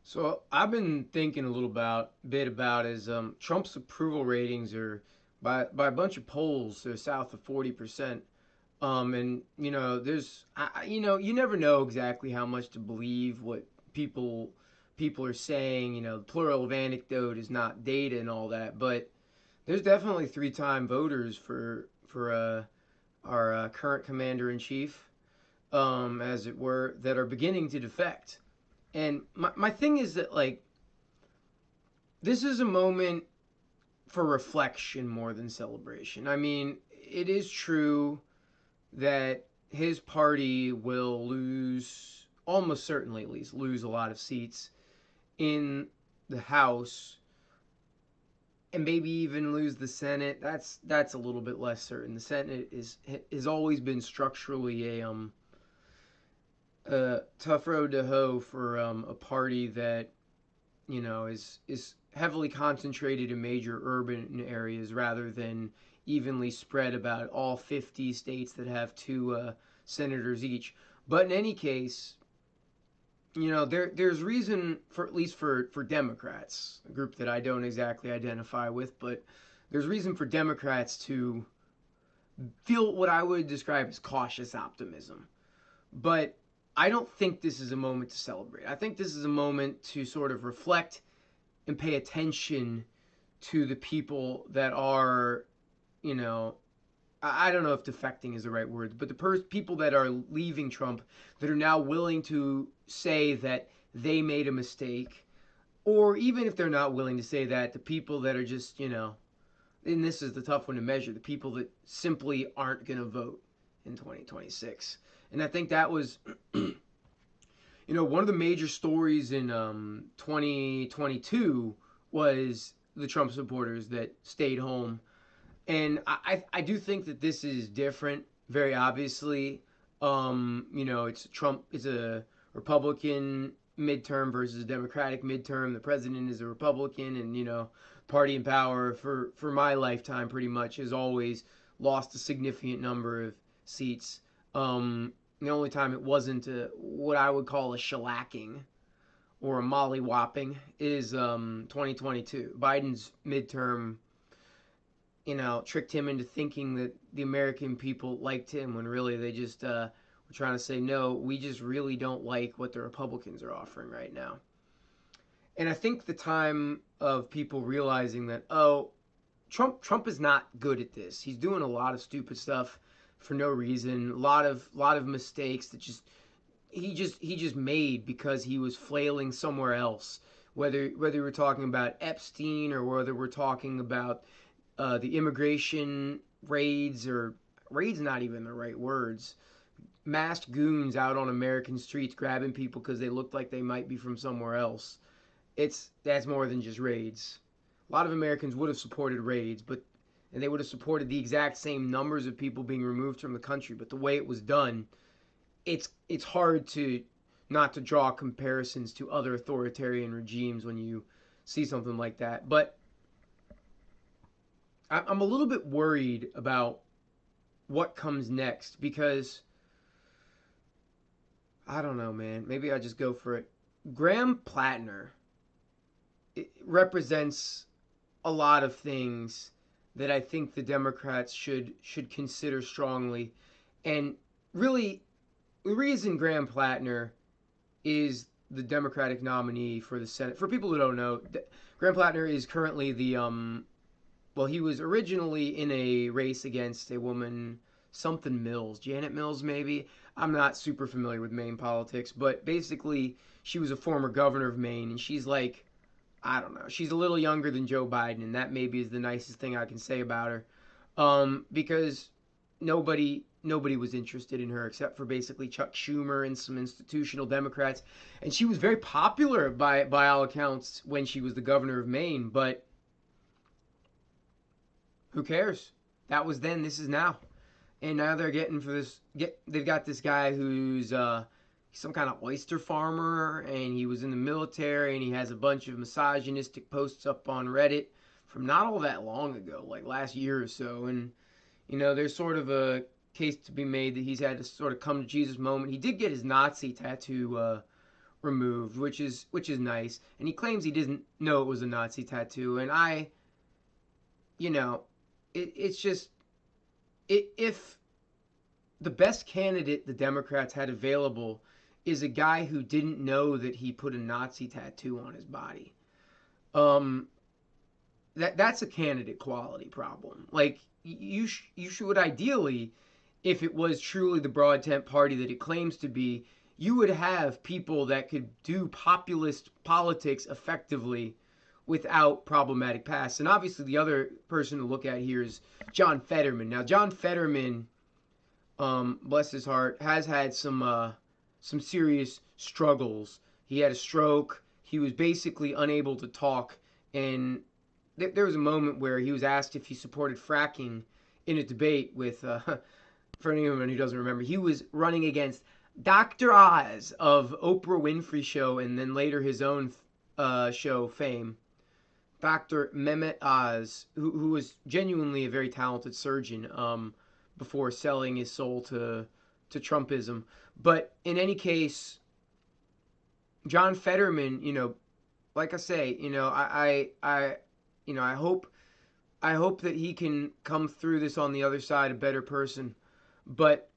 So I've been thinking a bit about is Trump's approval ratings are by a bunch of polls they're south of 40%. And there's you never know exactly how much to believe what people people are saying. The plural of anecdote is not data and all that, but there's definitely three-time voters for our current commander in chief, as it were, that are beginning to defect. And my thing is that, like, this is a moment for reflection more than celebration. I mean, it is true that his party will lose, almost certainly at least, lose a lot of seats in the House and maybe even lose the Senate. That's a little bit less certain. The Senate has always been structurally a tough road to hoe for a party that is heavily concentrated in major urban areas rather than evenly spread about all 50 states that have two senators each. But in any case, there's reason for, at least for Democrats, a group that I don't exactly identify with, but there's reason for Democrats to feel what I would describe as cautious optimism. But I don't think this is a moment to celebrate. I think this is a moment to sort of reflect and pay attention to the people that are, you know, I don't know if defecting is the right word, but the people that are leaving Trump that are now willing to say that they made a mistake, or even if they're not willing to say that, the people that are just, and this is the tough one to measure, the people that simply aren't going to vote in 2026. And I think that was, one of the major stories in 2022 was the Trump supporters that stayed home. And I do think that this is different, very obviously. It's Trump is a Republican midterm versus a Democratic midterm. The president is a Republican, and party in power for my lifetime pretty much has always lost a significant number of seats. The only time it wasn't what I would call a shellacking or a mollywhopping is 2022. Biden's midterm, tricked him into thinking that the American people liked him when really they just were trying to say, no, we just really don't like what the Republicans are offering right now. And I think the time of people realizing that, oh, Trump is not good at this. He's doing a lot of stupid stuff for no reason. A lot of mistakes that he just made because he was flailing somewhere else. Whether we're talking about Epstein or whether we're talking about the immigration raids, or raids not even the right words, masked goons out on American streets grabbing people because they looked like they might be from somewhere else. That's more than just raids. A lot of Americans would have supported raids, and they would have supported the exact same numbers of people being removed from the country. But the way it was done, it's hard to not to draw comparisons to other authoritarian regimes when you see something like that. But I'm a little bit worried about what comes next because I don't know, man. Maybe I just go for it. Graham Platner, it represents a lot of things that I think the Democrats should consider strongly. And really, the reason Graham Platner is the Democratic nominee for the Senate, for people who don't know, Graham Platner is currently he was originally in a race against a woman, something Mills, Janet Mills maybe. I'm not super familiar with Maine politics, but basically she was a former governor of Maine, and she's like, I don't know, she's a little younger than Joe Biden, and that maybe is the nicest thing I can say about her, because nobody was interested in her except for basically Chuck Schumer and some institutional Democrats, and she was very popular by all accounts when she was the governor of Maine, but who cares? That was then. This is now. And now they're getting for this. They've got this guy who's some kind of oyster farmer, and he was in the military, and he has a bunch of misogynistic posts up on Reddit from not all that long ago, like last year or so. And there's sort of a case to be made that he's had to sort of come to Jesus moment. He did get his Nazi tattoo removed, which is nice. And he claims he didn't know it was a Nazi tattoo. And I, you know, it's just if the best candidate the Democrats had available is a guy who didn't know that he put a Nazi tattoo on his body. Um, that's a candidate quality problem. Like you should ideally, if it was truly the broad tent party that it claims to be, you would have people that could do populist politics effectively without problematic past. And obviously, the other person to look at here is John Fetterman. Now, John Fetterman, bless his heart, has had some serious struggles. He had a stroke. He was basically unable to talk, and there was a moment where he was asked if he supported fracking in a debate with, for anyone who doesn't remember, he was running against Dr. Oz of Oprah Winfrey Show and then later his own show fame. Dr. Mehmet Oz, who was genuinely a very talented surgeon before selling his soul to Trumpism. But in any case, John Fetterman, like I say, I hope that he can come through this on the other side a better person. But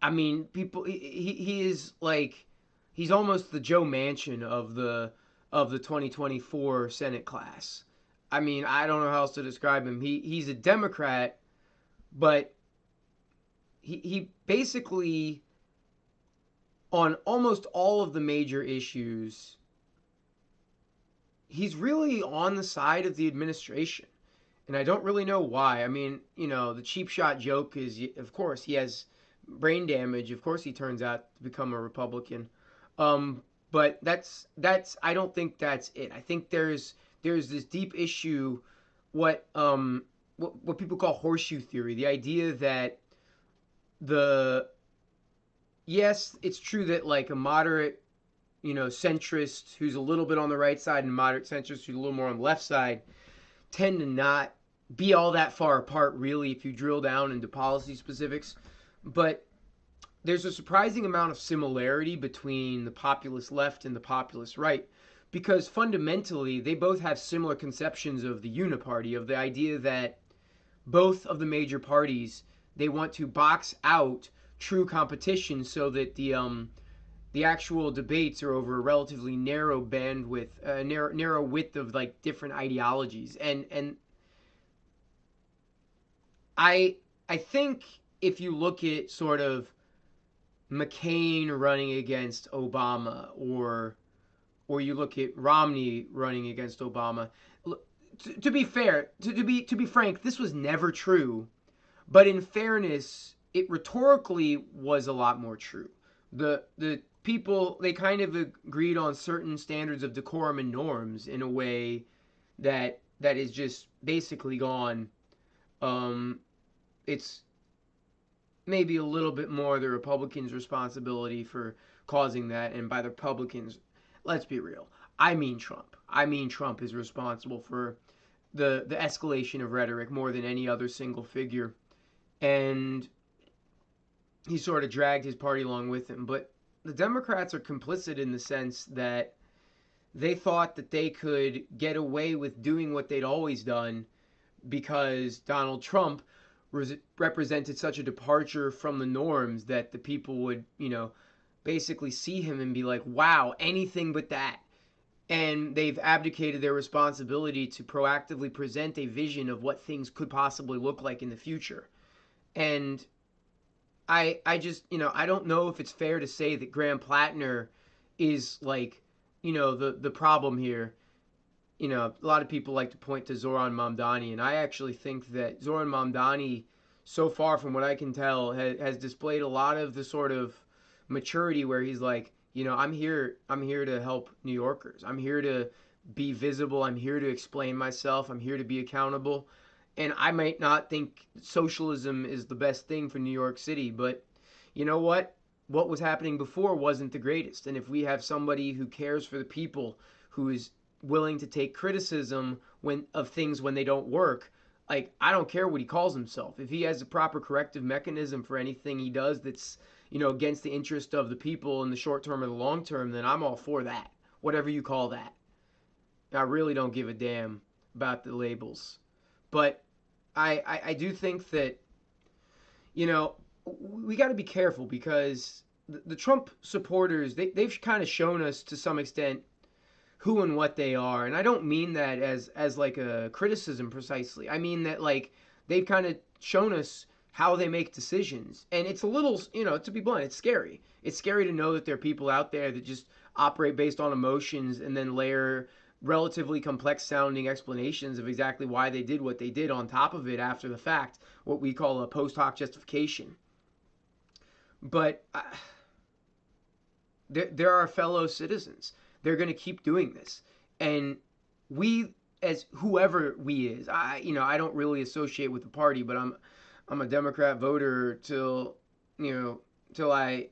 I mean, he is like he's almost the Joe Manchin of the 2024 Senate class. I mean, I don't know how else to describe him. He's a Democrat, but he basically on almost all of the major issues, he's really on the side of the administration. And I don't really know why. I mean, the cheap shot joke is, of course, he has brain damage. Of course, he turns out to become a Republican. But that's I don't think that's it. I think there's this deep issue, what people call horseshoe theory, the idea that the yes, it's true that like a moderate, centrist who's a little bit on the right side and moderate centrist who's a little more on the left side tend to not be all that far apart, really, if you drill down into policy specifics. But there's a surprising amount of similarity between the populist left and the populist right, because fundamentally they both have similar conceptions of the uniparty, of the idea that both of the major parties, they want to box out true competition so that the actual debates are over a relatively narrow bandwidth, narrow width of like different ideologies. And I think if you look at sort of McCain running against Obama, or you look at Romney running against Obama, to be fair, to be frank, this was never true. But in fairness, it rhetorically was a lot more true. The people, they kind of agreed on certain standards of decorum and norms in a way that is just basically gone. It's maybe a little bit more the Republicans' responsibility for causing that, and by the Republicans, let's be real. I mean Trump. I mean Trump is responsible for the escalation of rhetoric more than any other single figure, and he sort of dragged his party along with him. But the Democrats are complicit in the sense that they thought that they could get away with doing what they'd always done because Donald Trump represented such a departure from the norms that the people would, basically see him and be like, wow, anything but that. And they've abdicated their responsibility to proactively present a vision of what things could possibly look like in the future. And I just, I don't know if it's fair to say that Graham Platner is like, the problem here. A lot of people like to point to Zohran Mamdani, and I actually think that Zohran Mamdani, so far from what I can tell, has displayed a lot of the sort of maturity where he's like, I'm here to help New Yorkers. I'm here to be visible. I'm here to explain myself. I'm here to be accountable. And I might not think socialism is the best thing for New York City, but you know what? What was happening before wasn't the greatest. And if we have somebody who cares for the people, who is willing to take criticism of things when they don't work, like, I don't care what he calls himself. If he has a proper corrective mechanism for anything he does that's against the interest of the people in the short term or the long term, then I'm all for that. Whatever you call that. I really don't give a damn about the labels. But I do think that, you know, we got to be careful because the Trump supporters, they've kind of shown us to some extent who and what they are. And I don't mean that as like a criticism precisely. I mean that like they've kind of shown us how they make decisions. And it's a little, to be blunt, it's scary. It's scary to know that there are people out there that just operate based on emotions and then layer relatively complex sounding explanations of exactly why they did what they did on top of it after the fact, what we call a post hoc justification. But there are fellow citizens. They're going to keep doing this. And we, as whoever we is, I don't really associate with the party, but I'm a Democrat voter till I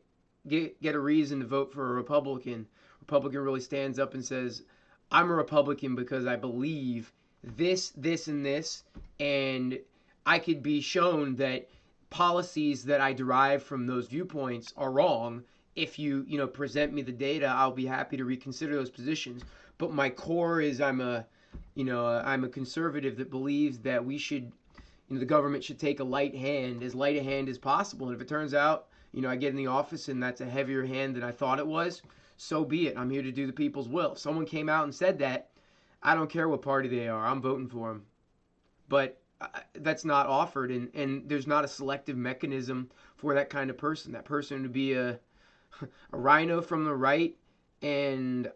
get a reason to vote for a Republican. Republican really stands up and says, I'm a Republican because I believe this, and this, and I could be shown that policies that I derive from those viewpoints are wrong. If you present me the data, I'll be happy to reconsider those positions. But my core is I'm a conservative that believes that we should, the government should take a light hand, as light a hand as possible. And if it turns out, I get in the office and that's a heavier hand than I thought it was, so be it. I'm here to do the people's will. If someone came out and said that, I don't care what party they are. I'm voting for them. But that's not offered, and there's not a selective mechanism for that kind of person. That person to be a rhino from the right, and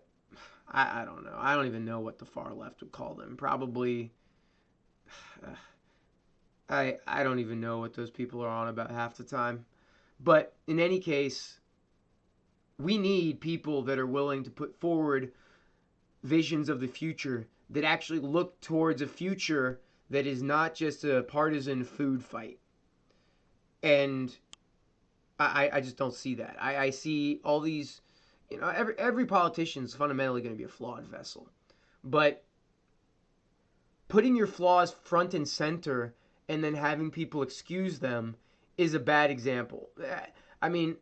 I don't know. I don't even know what the far left would call them. Probably, I don't even know what those people are on about half the time. But in any case, we need people that are willing to put forward visions of the future that actually look towards a future that is not just a partisan food fight. And I just don't see that. I see all these, every politician is fundamentally going to be a flawed vessel. But putting your flaws front and center and then having people excuse them is a bad example. I mean,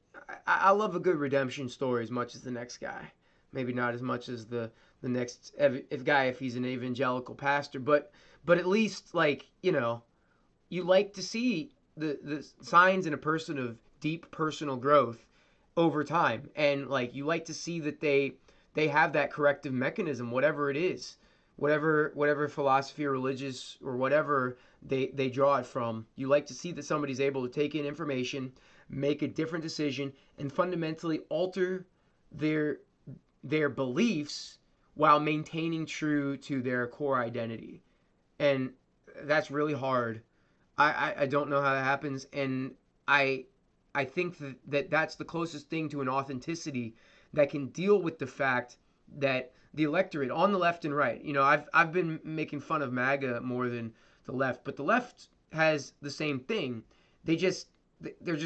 I love a good redemption story as much as the next guy. Maybe not as much as the next guy if he's an evangelical pastor, but at least you like to see the signs in a person of deep personal growth over time, and you like to see that they have that corrective mechanism, whatever it is, whatever philosophy or religious or whatever they draw it from. You like to see that somebody's able to take in information, make a different decision, and fundamentally alter their beliefs while maintaining true to their core identity. And that's really hard. I don't know how that happens, and I think that's the closest thing to an authenticity that can deal with the fact that the electorate on the left and right, I've been making fun of MAGA more than the left, but the left has the same thing. They're just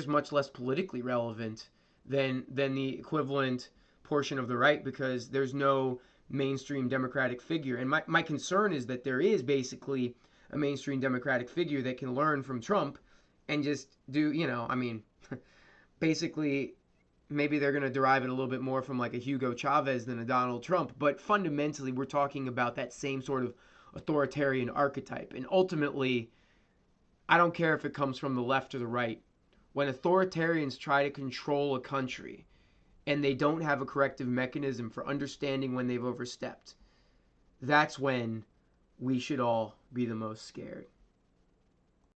much less politically relevant than the equivalent portion of the right, because there's no mainstream Democratic figure. And my concern is that there is basically a mainstream Democratic figure that can learn from Trump and just do, basically maybe they're going to derive it a little bit more from like a Hugo Chavez than a Donald Trump. But fundamentally, we're talking about that same sort of authoritarian archetype. And ultimately, I don't care if it comes from the left or the right. When authoritarians try to control a country and they don't have a corrective mechanism for understanding when they've overstepped, that's when we should all be the most scared.